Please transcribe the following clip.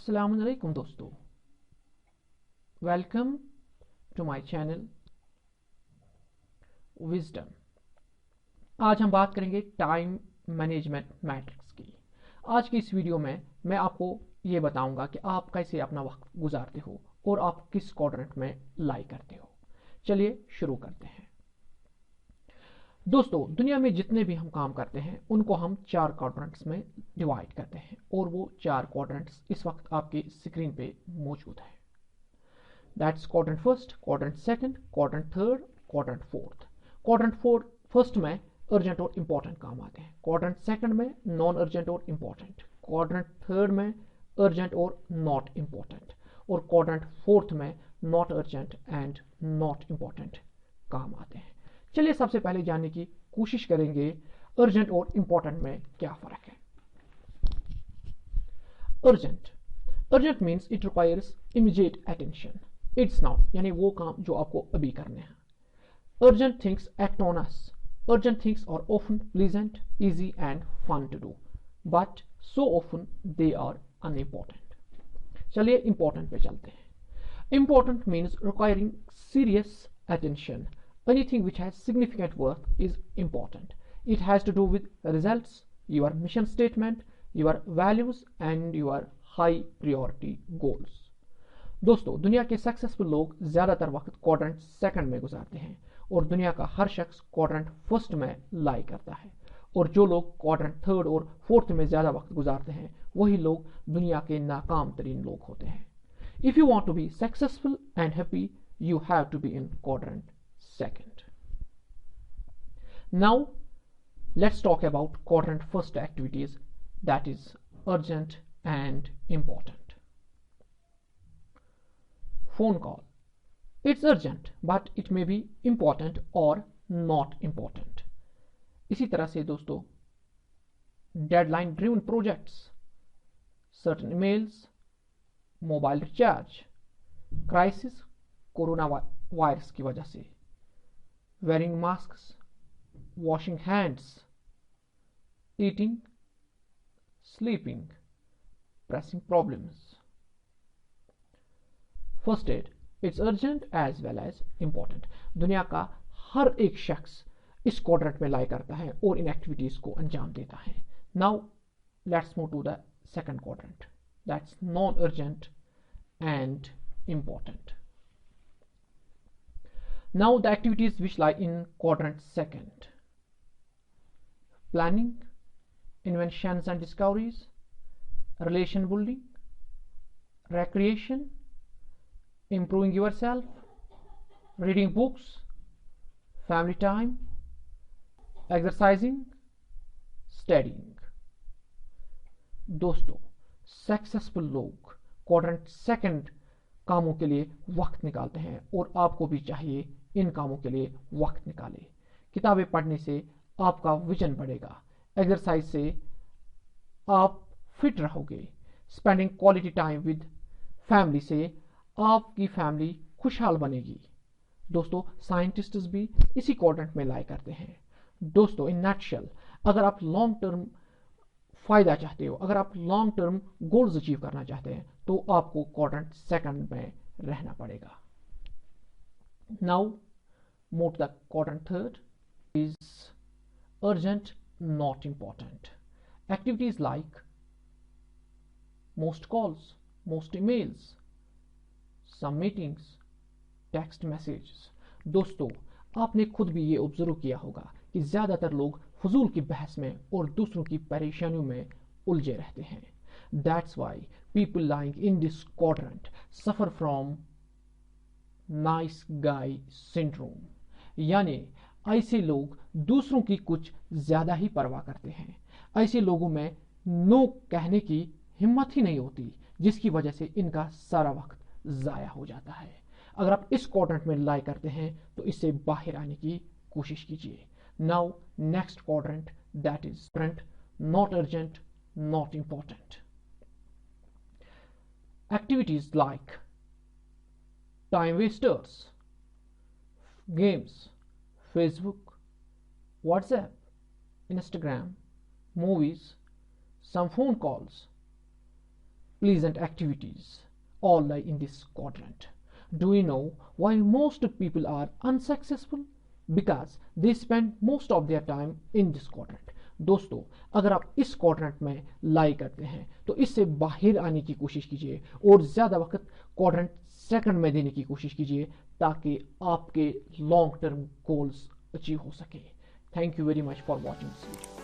अस्सलाम वालेकुम दोस्तों, welcome to my channel Wisdom. आज हम बात करेंगे टाइम मैनेजमेंट मैट्रिक्स की। आज की इस वीडियो में मैं आपको ये बताऊंगा कि आप कैसे अपना वक्त गुजारते हो और आप किस क्वाड्रेंट में लाई करते हो। चलिए शुरू करते हैं। दोस्तों, दुनिया में जितने भी हम काम करते हैं उनको हम 4 क्वाड्रेंट्स में डिवाइड करते हैं और वो 4 क्वाड्रेंट्स इस वक्त आपकी स्क्रीन पे मौजूद हैं। That's quadrant first, quadrant second, quadrant third, quadrant fourth. Quadrant first में अर्जेंट और इंपॉर्टेंट काम आते हैं, क्वाड्रेंट सेकंड में नॉन अर्जेंट और इंपॉर्टेंट, क्वाड्रेंट थर्ड में अर्जेंट और नॉट इंपॉर्टेंट, और क्वाड्रेंट फोर्थ में not urgent and not important काम आते हैं। चलिए सबसे पहले जानने की कोशिश करेंगे अर्जेंट और इंपॉर्टेंट में क्या फर्क है। Urgent urgent means it requires immediate attention. It's now यानी वो काम जो आपको अभी करने हैं। Urgent things act on us. Urgent things are often pleasant, easy and fun to do, but so often they are unimportant. चलिए इंपॉर्टेंट पे चलते हैं। Important means requiring serious attention. Anything which has significant worth is important. It has to do with results, your mission statement, your values and your high priority goals. दोस्तों, दुनिया के successful लोग ज्यादातर वक्त क्वाड्रेंट सेकंड में गुजारते हैं और दुनिया का हर शख्स क्वाड्रेंट फर्स्ट में लाई करता है, और जो लोग क्वाड्रेंट थर्ड और फोर्थ में ज्यादा वक्त गुजारते हैं वही लोग दुनिया के नाकाम तरीन लोग होते हैं। If you want to be successful and happy, you have to be in quadrant second. Now let's talk about quadrant first activities, that is urgent and important. Phone call. It's urgent, but it may be important or not important. इसी तरह से दोस्तों, deadline driven projects, certain emails, mobile recharge, crisis corona virus की वजह से, wearing mask, washing hands, eating, sleeping, pressing problems. First aid, it's urgent as well as important. दुनिया का हर एक शख्स इस क्वाड्रेंट में लाई करता है और इन एक्टिविटीज को अंजाम देता है। Now let's move to the second quadrant, that's non urgent and important. Now the activities which lie in quadrant second: planning, inventions and discoveries, relation building, recreation, improving yourself, reading books, family time, exercising, studying। दोस्तों, successful लोग quadrant second कामों के लिए वक्त निकालते हैं और आपको भी चाहिए इन कामों के लिए वक्त निकाले। किताबें पढ़ने से आपका विजन बढ़ेगा, एक्सरसाइज से आप फिट रहोगे, spending quality time with family से आपकी फैमिली खुशहाल बनेगी। दोस्तों, साइंटिस्ट्स भी इसी क्वाड्रेंट में लाई करते हैं। दोस्तों, इन नटशेल, अगर आप लॉन्ग टर्म फायदा चाहते हो, अगर आप लॉन्ग टर्म गोल्स अचीव करना चाहते हैं, तो आपको क्वाड्रेंट सेकंड में रहना पड़ेगा। Now move to the quadrant third, is urgent not important. Activities like most calls, most emails, some meetings, text messages। दोस्तों, आपने खुद भी ये ऑब्जर्व किया होगा कि ज्यादातर लोग फजूल की बहस में और दूसरों की परेशानियों में उलझे रहते हैं। That's why people lying in this quadrant suffer from nice guy syndrome। यानी ऐसे लोग दूसरों की कुछ ज्यादा ही परवाह करते हैं। ऐसे लोगों में नो कहने की हिम्मत ही नहीं होती, जिसकी वजह से इनका सारा वक्त जाया हो जाता है। अगर आप इस क्वाड्रेंट में लाई करते हैं तो इससे बाहर आने की कोशिश कीजिए। Now next quadrant, that is quadrant not urgent not important. Activities like time wasters, games, Facebook, WhatsApp, Instagram, movies, some phone calls, pleasant activities all lie in this quadrant. Do you know why most people are unsuccessful? Because they spend most of their time in this quadrant. दोस्तों, अगर आप इस quadrant में लाई करते हैं तो इससे बाहर आने की कोशिश कीजिए और ज़्यादा वक्त क्वाड्रेंट सेकंड में देने की कोशिश कीजिए ताकि आपके लॉन्ग टर्म गोल्स अचीव हो सके. Thank you very much for watching this video.